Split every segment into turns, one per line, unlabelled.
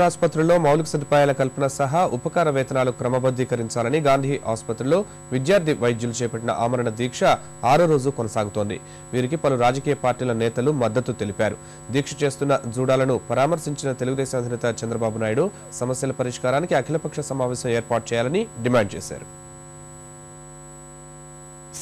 ఆసుపత్రుల్లో మౌలిక సదుపాయాల కల్పన సహా ఉపకార వేతనాలు క్రమబద్ధీకరించాలని గాంధీ ఆసుపత్రిలో విద్యార్థి వైద్యులు చేపట్టిన ఆమరణ దీక్ష 6వ రోజు కొనసాగుతోంది. వీరికి పలు రాజకీయ పార్టీల నేతలు మద్దతు తెలిపారు. దీక్ష చేస్తున్న జూడాలను పరామర్శించిన తెలుగుదేశం అధినేత చంద్రబాబు నాయుడు సమస్యల పరిష్కారానికి అఖిలపక్ష సమావేశం ఏర్పాటు చేయాలని డిమాండ్ చేశారు.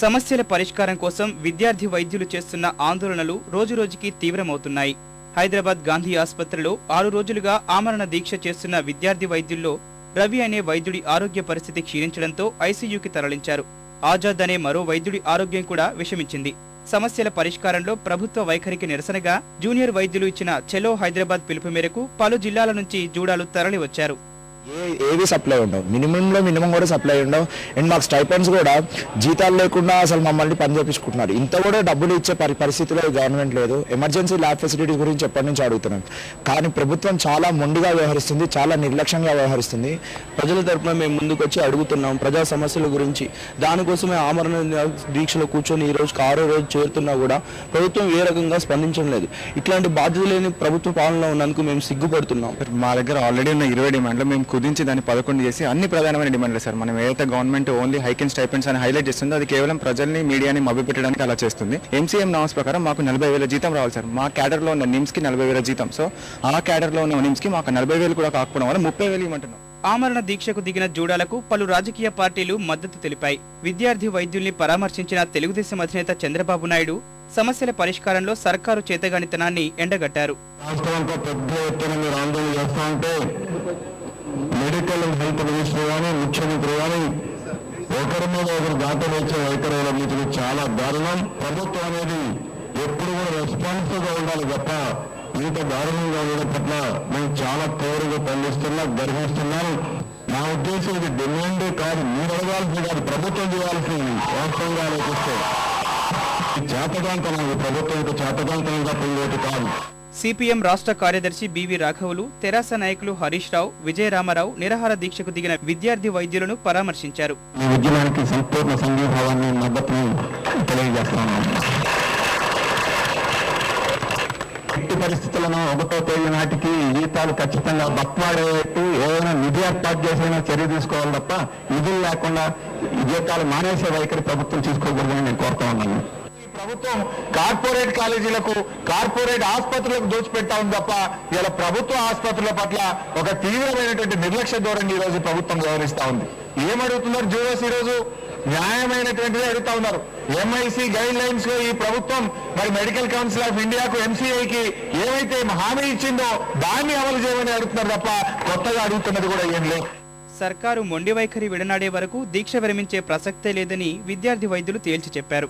సమస్యల పరిష్కారం కోసం విద్యార్థి వైద్యులు చేస్తున్న ఆందోళనలు రోజురోజుకి తీవ్రమవుతున్నాయి. హైదరాబాద్ గాంధీ ఆసుపత్రిలో 6 రోజులుగా ఆమరణ దీక్ష చేస్తున్న విద్యార్థి వైద్యుల్లో రవి అనే వైద్యుడి ఆరోగ్య పరిస్థితి క్షీణించడంతో ఐసీయూకి తరలించారు. ఆజాద్ అనే మరో వైద్యుడి ఆరోగ్యం కూడా విషమించింది. సమస్యల పరిష్కారంలో ప్రభుత్వ వైఖరికి నిరసనగా జూనియర్ వైద్యులు ఇచ్చిన చెలో హైదరాబాద్ పిలుపు మేరకు పలు జిల్లాల నుంచి జూడాలు తరలివచ్చారు.
ఏవి సప్లై ఉండవు, మినిమం కూడా సప్లై ఉండవు. అండ్ మాకు స్టైపెండ్స్ కూడా జీతాలు లేకుండా అసలు మమ్మల్ని పని చేపించుకుంటున్నారు. ఇంత కూడా డబ్బులు ఇచ్చే పరిస్థితిలో గవర్నమెంట్ లేదు. ఎమర్జెన్సీ ల్యాబ్ ఫెసిలిటీస్ గురించి ఎప్పటి నుంచి అడుగుతున్నాం, కానీ ప్రభుత్వం చాలా మొండిగా వ్యవహరిస్తుంది, చాలా నిర్లక్ష్యంగా వ్యవహరిస్తుంది.
ప్రజల తరఫున మేము ముందుకు వచ్చి అడుగుతున్నాం ప్రజా సమస్యల గురించి. దానికోసమే ఆమరణ దీక్షలో కూర్చొని ఈ రోజుకి 6వ రోజు చేరుతున్నా కూడా ప్రభుత్వం ఏ రకంగా స్పందించడం లేదు. ఇట్లాంటి బాధ్యత లేని ప్రభుత్వ పాలనలో ఉన్నందుకు మేము సిగ్గుపడుతున్నాం.
మా దగ్గర ఆల్రెడీ ఉన్న 20 డిమాండ్లు మేము కుదించి దాన్ని 11 చేసి అన్ని ప్రధానమైన డిమాండ్లు సార్. మనం ఏదైతే government only hike and stipends అని హైలైట్ చేస్తుందో అది కేవలం ప్రజల్ని మీడియాని మభ్యపెట్టడానికి అలా చేస్తుంది. ఎంసీఎం నామ్స్ ప్రకారం మాకు 40,000 జీతం రావాలి సార్. మా క్యాడర్లో ఉన్న నిమ్స్కి 40,000 జీతం. సో ఆ క్యాడర్లో ఉన్న నిమ్స్కి మాకు 40,000 కూడా కాకపోవడం వల్ల 30,000 ఇవ్వమంటున్నాం.
ఆమరణ దీక్షకు దిగిన జూడాలకు పలు రాజకీయ పార్టీలు మద్దతు తెలిపాయి. విద్యార్థి వైద్యుల్ని పరామర్శించిన తెలుగుదేశం అధినేత చంద్రబాబు నాయుడు సమస్యల పరిష్కారంలో సర్కారు చేతగానితనాన్ని ఎండగట్టారు.
మెడికల్ అండ్ హెల్త్ మినిస్టర్ కానీ ముఖ్యమంత్రి కానీ ఒకరి మీద ఒకరు దాటలు వచ్చే వైఖరుల మీద చాలా దారుణం. ప్రభుత్వం అనేది ఎప్పుడు కూడా రెస్పాన్సివ్గా ఉండాలి తప్ప ఇంత దారుణంగా ఉండడం పట్ల మేము చాలా తీవ్రంగా ఖండిస్తున్నా, గర్విస్తున్నాను. నా ఉద్దేశం ఇది డిమాండే కాదు, మీరు అడగాల్సింది కాదు, ప్రభుత్వం చేయాల్సింది. వాస్తవంగా ఆలోచిస్తే చేతకాంతనం, ప్రభుత్వం యొక్క చేతకాంతనంగా పొందేది కాదు.
సిపిఎం రాష్ట్ర కార్యదర్శి బివి రాఘవులు, తెరాస నాయకులు హరీష్ రావు, విజయరామారావు నిరాహార దీక్షకు దిగిన విద్యార్థి వైద్యులను పరామర్శించారు.
ఈ ఉద్యమానికి సంపూర్ణ సంఘీభావాన్ని, మద్దతును తెలియజేస్తాను. ఎట్టి పరిస్థితులను 1వ తేదీ నాటికి జీతాలు ఖచ్చితంగా బట్వాడేట్టు ఏదైనా నిధి ఏర్పాటు చేసైనా చర్య తీసుకోవాలి తప్ప నిధులు లేకుండా జీతాలు మానేసే వైఖరి ప్రభుత్వం తీసుకోకూడదని నేను కోరుతా ఉన్నాను. ప్రభుత్వం కార్పొరేట్ కాలేజీలకు, కార్పొరేట్ ఆసుపత్రులకు దోచిపెట్టా ఉంది తప్ప ఇలా ప్రభుత్వ ఆసుపత్రుల పట్ల ఒక తీవ్రమైనటువంటి నిర్లక్ష్య ధోరణి ఈ రోజు ప్రభుత్వం వ్యవహరిస్తా ఉంది. ఏమడుగుతున్నారు జూరోస్ ఈ రోజు? న్యాయమైనటువంటిది అడుగుతా ఉన్నారు. ఎంఐసి గైడ్ లైన్స్ లో ఈ ప్రభుత్వం మరి మెడికల్ కౌన్సిల్ ఆఫ్ ఇండియాకు, ఎంసీఐకి ఏవైతే హామీ ఇచ్చిందో దాన్ని అమలు చేయమని అడుగుతున్నారు తప్ప కొత్తగా అడుగుతున్నది కూడా ఏం లేదు.
సర్కారు మొండి వైఖరి విడనాడే వరకు దీక్ష విరమించే ప్రసక్తే లేదని విద్యార్థి వైద్యులు తేల్చి చెప్పారు.